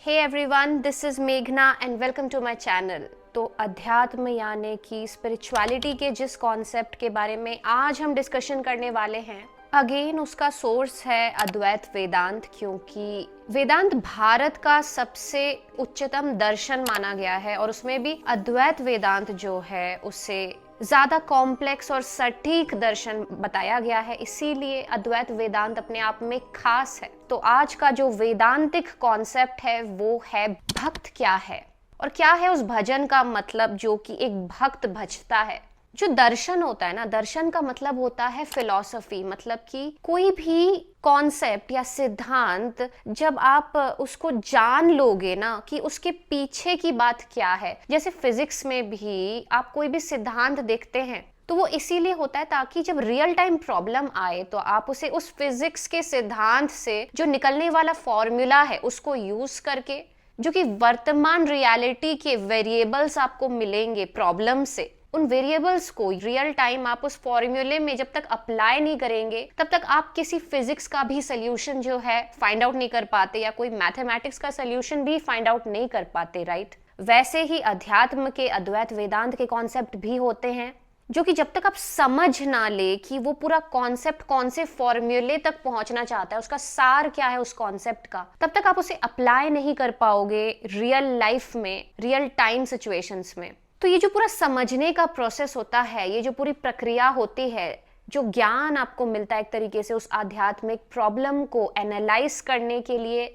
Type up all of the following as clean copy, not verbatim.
Hey everyone, this is मेघना and welcome to my channel. तो अध्यात्म यानी कि स्पिरिचुअलिटी के जिस कॉन्सेप्ट के बारे में आज हम डिस्कशन करने वाले हैं, अगेन उसका सोर्स है अद्वैत वेदांत, क्योंकि वेदांत भारत का सबसे उच्चतम दर्शन माना गया है और उसमें भी अद्वैत वेदांत जो है उससे ज्यादा कॉम्प्लेक्स और सटीक दर्शन बताया गया है। इसीलिए अद्वैत वेदांत अपने आप में खास है। तो आज का जो वेदांतिक कॉन्सेप्ट है वो है भक्त क्या है और क्या है उस भजन का मतलब जो कि एक भक्त भजता है। जो दर्शन होता है ना, दर्शन का मतलब होता है फिलॉसफी, मतलब कि कोई भी कॉन्सेप्ट या सिद्धांत जब आप उसको जान लोगे ना कि उसके पीछे की बात क्या है। जैसे फिजिक्स में भी आप कोई भी सिद्धांत देखते हैं तो वो इसीलिए होता है ताकि जब रियल टाइम प्रॉब्लम आए तो आप उसे उस फिजिक्स के सिद्धांत से जो निकलने वाला फॉर्मूला है उसको यूज करके, जो कि वर्तमान रियलिटी के वेरिएबल्स आपको मिलेंगे प्रॉब्लम से, उन वेरिएबल्स को रियल टाइम आप उस फॉर्मूले में जब तक अप्लाई नहीं करेंगे तब तक आप किसी फिजिक्स का भी सोल्यूशन जो है फाइंड आउट नहीं कर पाते या कोई मैथमेटिक्स का सोल्यूशन भी फाइंड आउट नहीं कर पाते, राइट। वैसे ही अध्यात्म के अद्वैत वेदांत के कॉन्सेप्ट भी होते हैं जो कि जब तक आप समझ ना ले कि वो पूरा कॉन्सेप्ट कौन से फॉर्मूले तक पहुंचना चाहता है, उसका सार क्या है उस कॉन्सेप्ट का, तब तक आप उसे अप्लाई नहीं कर पाओगे रियल लाइफ में, रियल टाइम सिचुएशंस में। तो ये जो पूरा समझने का प्रोसेस होता है, ये जो पूरी प्रक्रिया होती है, जो ज्ञान आपको मिलता है एक तरीके से उस आध्यात्मिक प्रॉब्लम को एनालाइज करने के लिए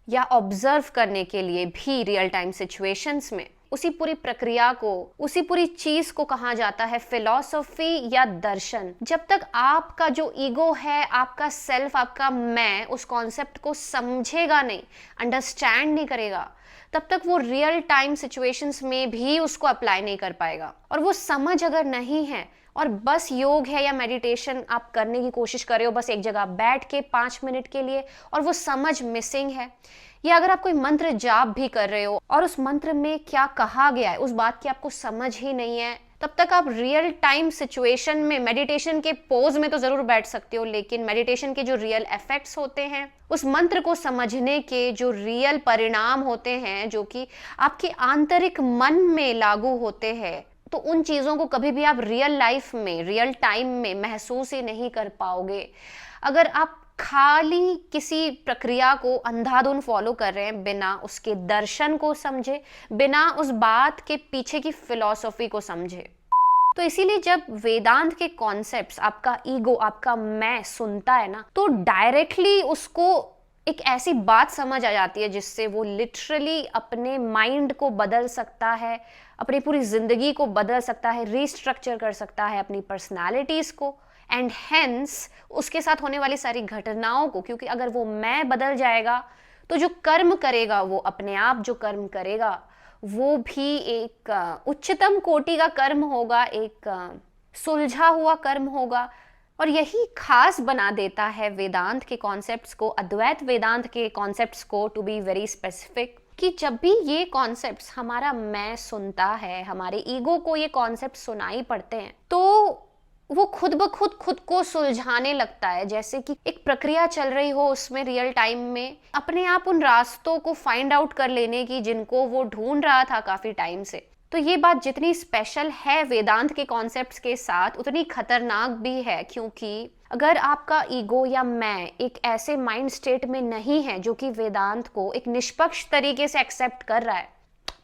या ऑब्जर्व करने के लिए भी रियल टाइम सिचुएशंस में, उसी पूरी प्रक्रिया को, उसी पूरी चीज को कहा जाता है फिलॉसफी या दर्शन। जब तक आपका जो ईगो है, आपका सेल्फ, आपका मैं उस कॉन्सेप्ट को समझेगा नहीं, अंडरस्टैंड नहीं करेगा, तब तक वो रियल टाइम सिचुएशंस में भी उसको अप्लाई नहीं कर पाएगा। और वो समझ अगर नहीं है और बस योग है या मेडिटेशन आप करने की कोशिश कर रहे हो बस एक जगह बैठ के 5 मिनट के लिए और वो समझ मिसिंग है, या अगर आप कोई मंत्र जाप भी कर रहे हो और उस मंत्र में क्या कहा गया है उस बात की आपको समझ ही नहीं है, तब तक आप रियल टाइम सिचुएशन में मेडिटेशन के पोज में तो जरूर बैठ सकते हो, लेकिन मेडिटेशन के जो रियल इफेक्ट्स होते हैं, उस मंत्र को समझने के जो रियल परिणाम होते हैं, जो कि आपके आंतरिक मन में लागू होते हैं, तो उन चीजों को कभी भी आप रियल लाइफ में, रियल टाइम में महसूस ही नहीं कर पाओगे अगर आप खाली किसी प्रक्रिया को अंधाधुन फॉलो कर रहे हैं बिना उसके दर्शन को समझे, बिना उस बात के पीछे की फिलॉसफी को समझे। तो इसीलिए जब वेदांत के कॉन्सेप्ट्स आपका ईगो, आपका मैं सुनता है ना, तो डायरेक्टली उसको एक ऐसी बात समझ आ जाती है जिससे वो लिटरली अपने माइंड को बदल सकता है, अपनी पूरी जिंदगी को बदल सकता है, रीस्ट्रक्चर कर सकता है अपनी पर्सनैलिटीज को एंड हेंस उसके साथ होने वाली सारी घटनाओं को। क्योंकि अगर वो मैं बदल जाएगा तो जो कर्म करेगा, वो अपने आप जो कर्म करेगा वो भी एक उच्चतम कोटि का कर्म होगा, एक सुलझा हुआ कर्म होगा। और यही खास बना देता है वेदांत के कॉन्सेप्ट्स को, अद्वैत वेदांत के कॉन्सेप्ट्स को, टू बी वेरी स्पेसिफिक, कि जब भी ये कॉन्सेप्ट्स हमारा मैं सुनता है, हमारे ईगो को ये कॉन्सेप्ट सुनाई पड़ते हैं, तो वो खुद ब खुद को सुलझाने लगता है, जैसे कि एक प्रक्रिया चल रही हो उसमें रियल टाइम में, अपने आप उन रास्तों को फाइंड आउट कर लेने की जिनको वो ढूंढ रहा था काफी टाइम से। तो ये बात जितनी स्पेशल है वेदांत के कॉन्सेप्ट्स के साथ, उतनी खतरनाक भी है, क्योंकि अगर आपका ईगो या मैं एक ऐसे माइंड स्टेट में नहीं है जो कि वेदांत को एक निष्पक्ष तरीके से एक्सेप्ट कर रहा है,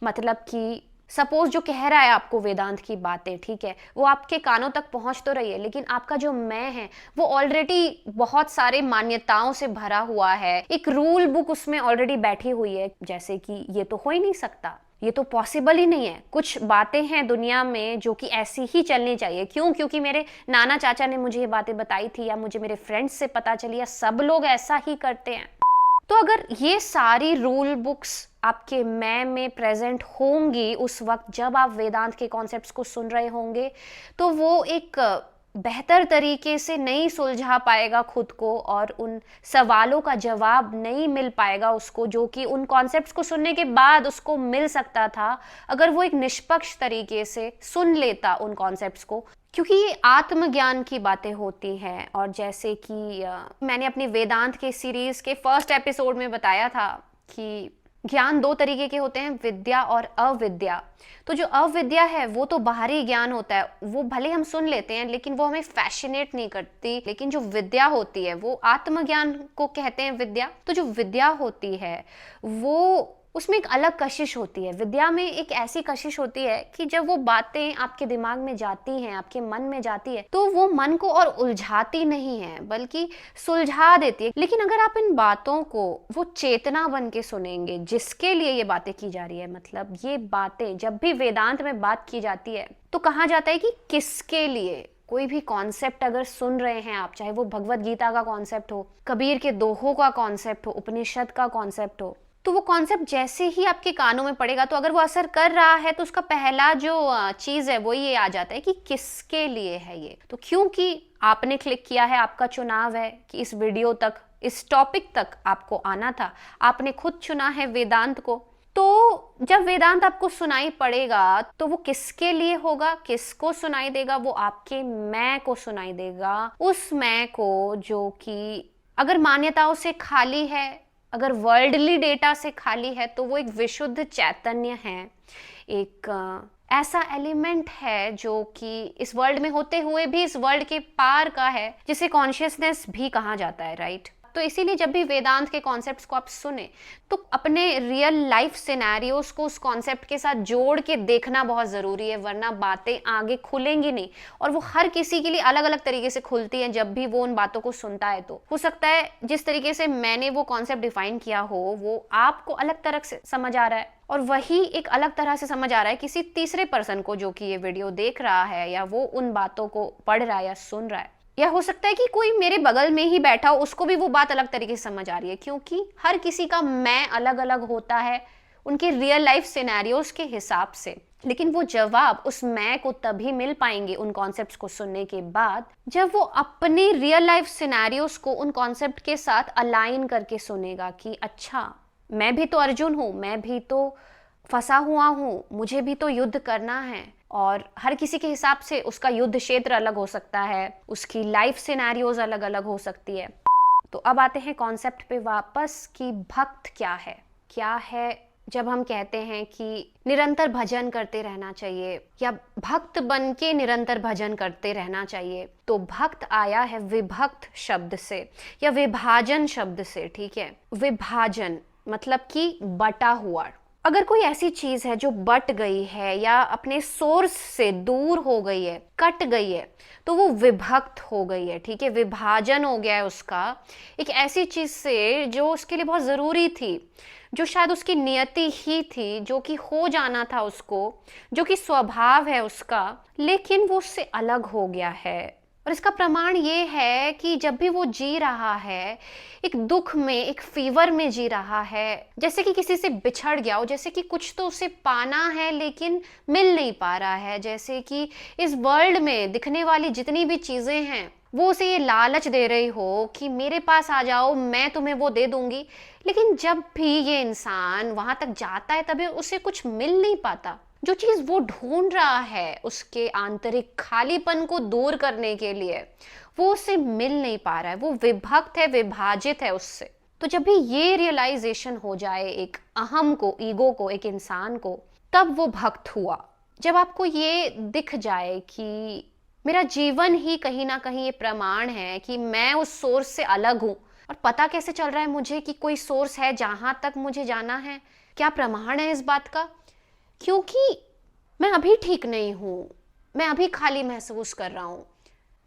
मतलब कि सपोज जो कह रहा है आपको वेदांत की बातें, ठीक है, वो आपके कानों तक पहुंच तो रही है, लेकिन आपका जो मैं है वो ऑलरेडी बहुत सारे मान्यताओं से भरा हुआ है, एक रूल बुक उसमें ऑलरेडी बैठी हुई है, जैसे कि ये तो हो ही नहीं सकता, ये तो पॉसिबल ही नहीं है, कुछ बातें हैं दुनिया में जो कि ऐसी ही चलनी चाहिए। क्यों? क्योंकि मेरे नाना चाचा ने मुझे ये बातें बताई थी, या मुझे मेरे फ्रेंड्स से पता चली, या सब लोग ऐसा ही करते हैं। तो अगर ये सारी रूल बुक्स आपके मैं में प्रेजेंट होंगी उस वक्त जब आप वेदांत के कॉन्सेप्ट्स को सुन रहे होंगे, तो वो एक बेहतर तरीके से नहीं सुलझा पाएगा खुद को और उन सवालों का जवाब नहीं मिल पाएगा उसको, जो कि उन कॉन्सेप्ट्स को सुनने के बाद उसको मिल सकता था अगर वो एक निष्पक्ष तरीके से सुन लेता उन कॉन्सेप्ट्स को। क्योंकि ये आत्मज्ञान की बातें होती हैं, और जैसे कि मैंने अपनी वेदांत के सीरीज के फर्स्ट एपिसोड में बताया था कि ज्ञान दो तरीके के होते हैं, विद्या और अविद्या। तो जो अविद्या है वो तो बाहरी ज्ञान होता है, वो भले हम सुन लेते हैं लेकिन वो हमें फैसिनेट नहीं करती। लेकिन जो विद्या होती है वो आत्मज्ञान को कहते हैं विद्या। तो जो विद्या होती है वो उसमें एक अलग कशिश होती है। विद्या में एक ऐसी कशिश होती है कि जब वो बातें आपके दिमाग में जाती हैं, आपके मन में जाती है, तो वो मन को और उलझाती नहीं है बल्कि सुलझा देती है। लेकिन अगर आप इन बातों को वो चेतना बन के सुनेंगे जिसके लिए ये बातें की जा रही है, मतलब ये बातें जब भी वेदांत में बात की जाती है तो कहा जाता है कि किसके लिए। कोई भी कॉन्सेप्ट अगर सुन रहे हैं आप, चाहे वो भगवत गीता का कॉन्सेप्ट हो, कबीर के दोहों का कॉन्सेप्ट हो, उपनिषद का कॉन्सेप्ट हो, तो वो कॉन्सेप्ट जैसे ही आपके कानों में पड़ेगा तो अगर वो असर कर रहा है तो उसका पहला जो चीज है वो ये आ जाता है कि किसके लिए है ये। तो क्योंकि आपने क्लिक किया है, आपका चुनाव है कि इस वीडियो तक, इस टॉपिक तक आपको आना था, आपने खुद चुना है वेदांत को, तो जब वेदांत आपको सुनाई पड़ेगा तो वो किसके लिए होगा, किसको सुनाई देगा? वो आपके मैं को सुनाई देगा, उस मैं को जो कि अगर मान्यताओं से खाली है, अगर वर्ल्डली डेटा से खाली है, तो वो एक विशुद्ध चैतन्य है, एक ऐसा एलिमेंट है जो कि इस वर्ल्ड में होते हुए भी इस वर्ल्ड के पार का है, जिसे कॉन्शियसनेस भी कहा जाता है, राइट? तो इसीलिए जब भी वेदांत के कॉन्सेप्ट्स को आप सुने तो अपने रियल लाइफ सिनेरियोस को उस कॉन्सेप्ट के साथ जोड़ के देखना बहुत ज़रूरी है, वरना बातें आगे खुलेंगी नहीं। और वो हर किसी के लिए अलग अलग तरीके से खुलती हैं जब भी वो उन बातों को सुनता है। तो हो सकता है जिस तरीके से मैंने वो कॉन्सेप्ट डिफाइन किया हो वो आपको अलग तरह से समझ आ रहा है, और वही एक अलग तरह से समझ आ रहा है किसी तीसरे पर्सन को जो कि ये वीडियो देख रहा है या वो उन बातों को पढ़ रहा है या सुन रहा है। या हो सकता है कि कोई मेरे बगल में ही बैठा हो, उसको भी वो बात अलग तरीके से समझ आ रही है, क्योंकि हर किसी का मैं अलग अलग होता है उनके रियल लाइफ सिनेरियोस के हिसाब से। लेकिन वो जवाब उस मैं को तभी मिल पाएंगे उन कॉन्सेप्ट्स को सुनने के बाद जब वो अपने रियल लाइफ सिनेरियोस को उन कॉन्सेप्ट के साथ अलाइन करके सुनेगा कि अच्छा, मैं भी तो अर्जुन हूँ, मैं भी तो फंसा हुआ हूँ, मुझे भी तो युद्ध करना है। और हर किसी के हिसाब से उसका युद्ध क्षेत्र अलग हो सकता है, उसकी लाइफ सिनेरियोज अलग अलग हो सकती है। तो अब आते हैं कॉन्सेप्ट पे वापस कि भक्त क्या है। क्या है जब हम कहते हैं कि निरंतर भजन करते रहना चाहिए या भक्त बन के निरंतर भजन करते रहना चाहिए, तो भक्त आया है विभक्त शब्द से या विभाजन शब्द से, ठीक है? विभाजन मतलब कि बटा हुआ। अगर कोई ऐसी चीज है जो बट गई है या अपने सोर्स से दूर हो गई है, कट गई है, तो वो विभक्त हो गई है, ठीक है? विभाजन हो गया है उसका एक ऐसी चीज से जो उसके लिए बहुत जरूरी थी, जो शायद उसकी नियति ही थी, जो कि हो जाना था उसको, जो कि स्वभाव है उसका, लेकिन वो उससे अलग हो गया है। और इसका प्रमाण ये है कि जब भी वो जी रहा है एक दुख में, एक फीवर में जी रहा है, जैसे कि किसी से बिछड़ गया हो, जैसे कि कुछ तो उसे पाना है लेकिन मिल नहीं पा रहा है, जैसे कि इस वर्ल्ड में दिखने वाली जितनी भी चीजें हैं वो उसे ये लालच दे रही हो कि मेरे पास आ जाओ, मैं तुम्हें वो दे दूंगी। लेकिन जब भी ये इंसान वहां तक जाता है तभी उसे कुछ मिल नहीं पाता। जो चीज वो ढूंढ रहा है उसके आंतरिक खालीपन को दूर करने के लिए, वो उससे मिल नहीं पा रहा है, वो विभक्त है, विभाजित है उससे। तो जब भी ये रियलाइजेशन हो जाए एक अहम को, ईगो को, एक इंसान को, तब वो भक्त हुआ। जब आपको ये दिख जाए कि मेरा जीवन ही कहीं ना कहीं ये प्रमाण है कि मैं उस सोर्स से अलग हूं, और पता कैसे चल रहा है मुझे कि कोई सोर्स है जहां तक मुझे जाना है? क्या प्रमाण है इस बात का? क्योंकि मैं अभी ठीक नहीं हूं, मैं अभी खाली महसूस कर रहा हूं।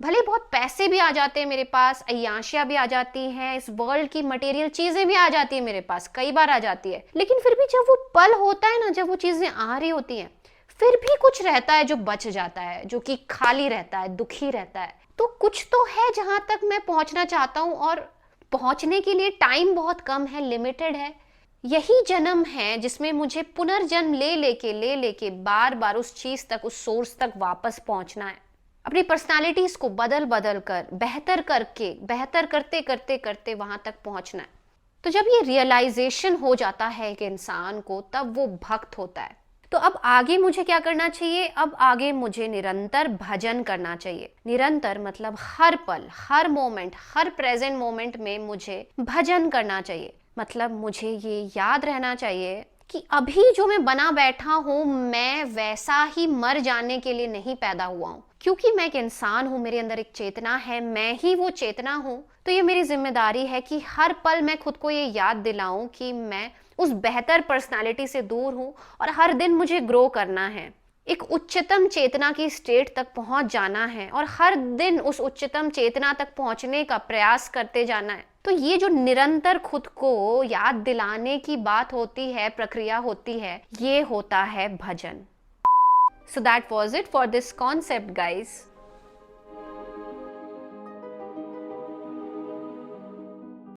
भले बहुत पैसे भी आ जाते हैं मेरे पास, अय्याशियां भी आ जाती हैं, इस वर्ल्ड की मटेरियल चीजें भी आ जाती है मेरे पास, कई बार आ जाती है, लेकिन फिर भी जब वो पल होता है ना, जब वो चीजें आ रही होती हैं, फिर भी कुछ रहता है जो बच जाता है, जो कि खाली रहता है, दुखी रहता है। तो कुछ तो है जहां तक मैं पहुंचना चाहता हूं, और पहुंचने के लिए टाइम बहुत कम है, लिमिटेड है। यही जन्म है जिसमें मुझे पुनर्जन्म ले लेके बार बार उस चीज तक, उस सोर्स तक वापस पहुंचना है। अपनी पर्सनालिटीज को बदल बदल कर, बेहतर करके, बेहतर करते करते करते वहां तक पहुंचना है। तो जब ये रियलाइजेशन हो जाता है एक इंसान को, तब वो भक्त होता है। तो अब आगे मुझे क्या करना चाहिए? अब आगे मुझे निरंतर भजन करना चाहिए। निरंतर मतलब हर पल, हर मोमेंट, हर प्रेजेंट मोमेंट में मुझे भजन करना चाहिए। मतलब मुझे ये याद रहना चाहिए कि अभी जो मैं बना बैठा हूँ, मैं वैसा ही मर जाने के लिए नहीं पैदा हुआ हूँ, क्योंकि मैं एक इंसान हूँ, मेरे अंदर एक चेतना है, मैं ही वो चेतना हूँ। तो ये मेरी जिम्मेदारी है कि हर पल मैं खुद को ये याद दिलाऊं कि मैं उस बेहतर पर्सनालिटी से दूर हूँ और हर दिन मुझे ग्रो करना है, एक उच्चतम चेतना की स्टेट तक पहुंच जाना है और हर दिन उस उच्चतम चेतना तक पहुंचने का प्रयास करते जाना है। तो ये जो निरंतर खुद को याद दिलाने की बात होती है, प्रक्रिया होती है, ये होता है भजन। So that was it for this concept, guys.